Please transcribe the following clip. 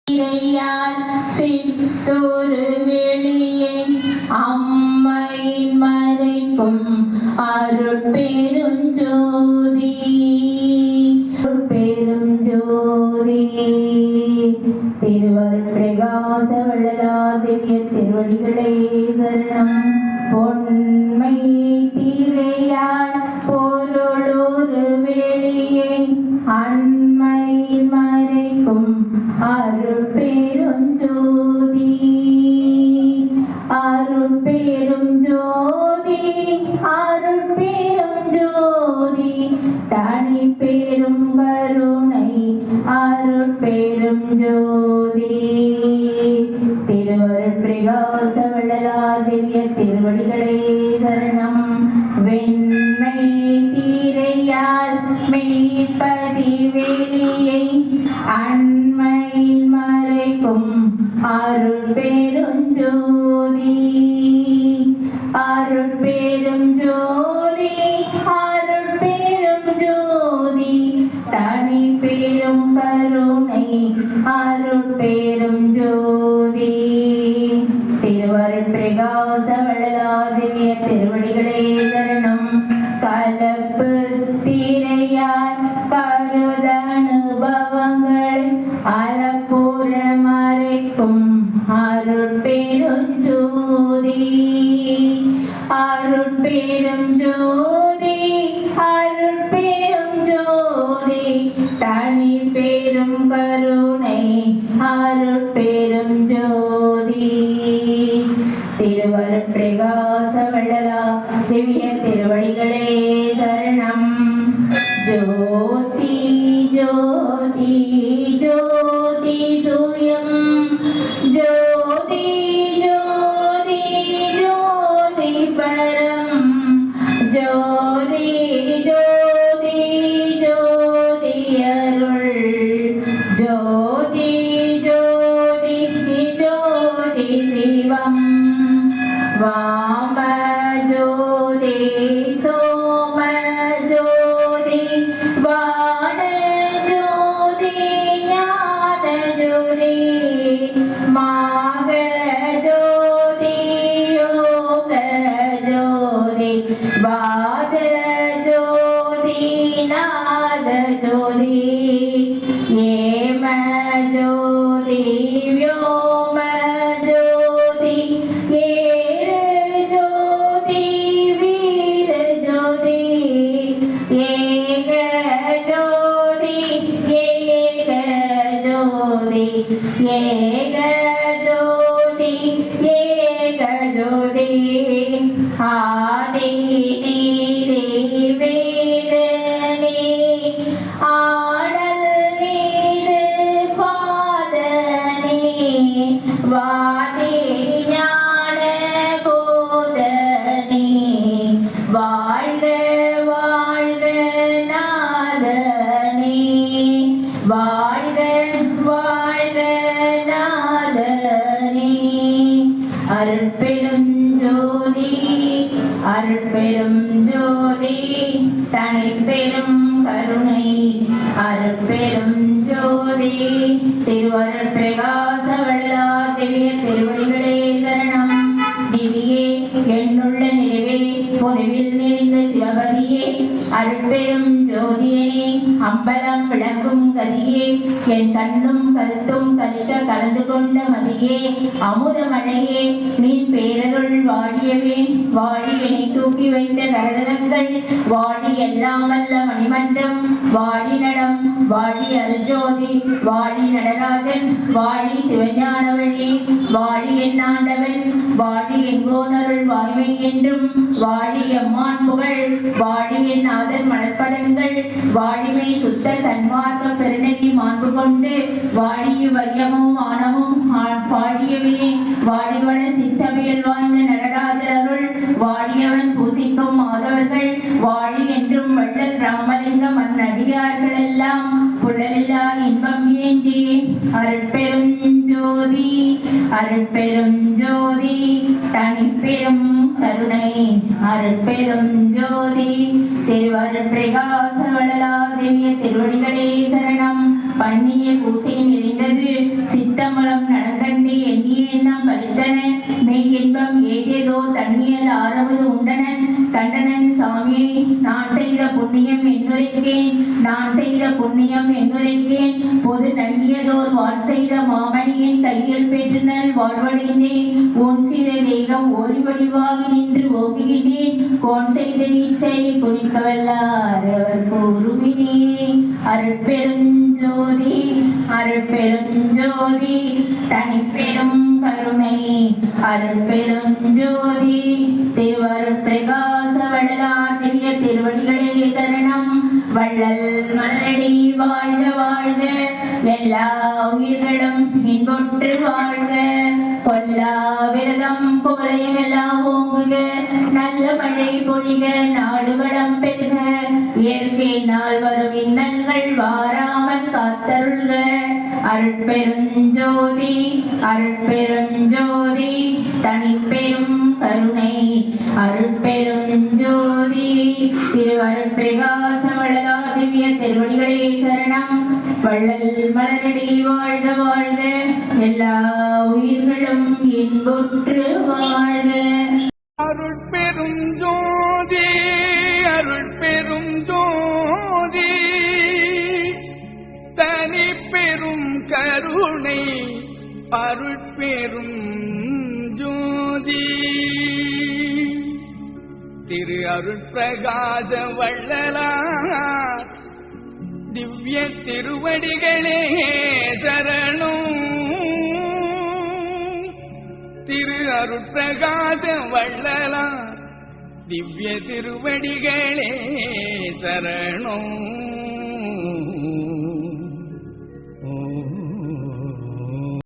இறையால் சித்தொரு வெளியை அம்மையின் மறைக்கும் அருட்பெருஞ்சோதி பெருஞ்சோதி திருவருட்பிரகாச வள்ளலார் திவ்ய திருவடிகளே சரணம். பொன்மை திரையால் பொருளொரு வெளியை அண்மையில் மறைக்கும் அருட்பெருஞ்சோதி அருட்பெருஞ்சோதி அருட்பெருஞ்சோதி தனி பெரும் கருணை அருட்பெருஞ்சோதி திருவருட்பிரகாச வள்ளலார் திவ்ய திருவடிகளே சரணம். வெண்மை திரையால் மெய்ப்பதி வெளியை அண்மையில் மறைக்கும் அருட்பெருஞ்சோதி அருட்பெருஞ்சோதி அருட்பெருஞ்சோதி தனி பெரும் கருணை அருட்பெருஞ்சோதி திருவருட்பிரகாச வள்ளலார் திவ்ய திருவடிகளே சரணம். கலப்பு திரையால் கருதனுபவங்கள் அலப்புற மறைக்கும் அருட்பெருஞ்சோதி அருட்பெருஞ்சோதி அருட்பெருஞ்சோதி தனி பெரும் கருணை அருட்பெருஞ்சோதி திருவருட்பிரகாச வள்ளலார் திவ்ய திருவடிகளே சரணம். ஜோதி ஜோதி ஜோதி சூயம் ஜோதி ஜோதி ஜோதி பரம் ஜோதி ஜோதி ஜோதி அருள் ஜோதி ஜோதி ஜோதி சிவம் வாம ஜோதி சோம ஜோதி வாண ஜோதி ஞான ஜோதி மாக ஜோதி யோக ஜோதி வாத ஜோதி நாத ஜோதி ஏம ஜோதி व्योम ஜோதி ஏர ஜோதி வீர ஜோதி ஏக ஜோதி ஏக ஜோதி ஏக ஜோதி ஏக ஜோதி ஆதி நீதி வேதனே ஆடல் நீடு பாதனே வாதி ஞான போதனே வாழ்க வாழ்க நாதனே வாழ்க வாழ்க நாதனே. அருட்பெருஞ்சோதி அருட்பெருஞ்சோதி தனி பெரும் கருணை அருட்பெருஞ்சோதி திருவருட்பிரகாச வள்ளலார் திவ்ய திருவடிகளே சரணம். திவ்யே எண்ணுள்ள நிறைவே பொதுவில் நிறைந்த சிவபதியே அருட்பெரும் ஜோதியனே அம்பலம் விளங்கும் கதியே என் கண்ணும் கருத்தும் கலிக்க கலந்து கொண்ட மதியே அமுதமழையே நீன் பேரருள் வாழியவே வாழி என்னை தூக்கி வைத்த கரதனங்கள் வாழி எல்லாமல்ல மணிமன்றம் வாழி நடம் வாழி அருஜோதி வாழி நடராஜன் வாழி சிவஞானவழி வாழி என்னாண்டவன் வாழி எங்கோனருள் வாய்மை என்றும் வாழி எம்மான் புகழ் வாழி என் நாதன் மலர்ப்பதங்கள் வாழிமை சுத்த சன்மார்க்க பெருநெறி மாண்பு கொண்டு வாழிய வையமும் ஆணமும் பாடியவே வாழிவன சிச்சபையில் வாய்ந்த நடராஜர் அருள் வாழியவன் பூசிக்கும் மாதவர்கள் வாழி என்றும் வள்ளல் ராமலிங்கம் அந்நடிகார்கள் எல்லாம் புலலில்லா இன்பம் ஏந்தி அருட்பெருஞ்சோதி அருட்பெருஞ்சோதி தனி பெரும் கருணை அருட்பெருஞ்சோதி திருவருட்பிரகாச வள்ளலார் திவ்ய திருவடிகளே சரணம். பண்ணிய பூசை நிறைந்தது சித்த தண்டியதோ தண்ணியல் ஆரவது உண்டனன் கண்டனன் சாமியை நான் செய்த புண்ணியம் என்னுரைத்தேன் நான் செய்த புண்ணியம் என்னுரைத்தேன் பொது தண்டியதோர் வாழ் செய்த மாமணியின் கையில் பெற்றுனல் வாழ்வடைந்தேன் உன் செய்த தேகம் ஒளி வடிவாக நின்று ஓகுகின்றேன் கோன் செய்த இச்சை குனிக்கவல்லார் அவர் கூறுமினே அருட்பெருஞ்சோதி அருட்பெருஞ்சோதி தனிப்பெரும் கருணை அருட்பெருஞ்சோதி திருவருட்பிரகாச வள்ளலார் திவ்ய திருவடிகளே சரணம் வள்ளல் மலரடி வாழ்க வாழ்க எல்லா உயிர்களும் இன்புற்று வாழ்க கொல்லா விரதம் குவளையும் எல்லாம் ஓங்குக நல்ல மழை பொழிக நாடு வளம் பெருக இயற்கை நாள் வரும் இன்னல்கள் வாராமல் காத்தருள்க அருட்பெருஞ்சோதி அருட்பெருஞ்சோதி தனிப்பெரும் கருணை அருட்பெருஞ்சோதி திருவருட்பிரகாச வள்ளலா திவ்ய திருவடிகளே சரணம் வள்ளல் மலரடி வாழ்க வாழ்க எல்லா உயிர்களும் இன்புற்று வாழ்க அருட்பெரும் ஜோதி அருட்பெரும் ஜோதி தனிப்பெரும் கருணை அருட்பெரும் ஜோதி திரு அருட்பிரகாச வள்ளலார் திவ்ய திருவடிகளே சரணம் திரு அருட்பிரகாச வள்ளலார் திவ்ய திருவடிகளே சரணம்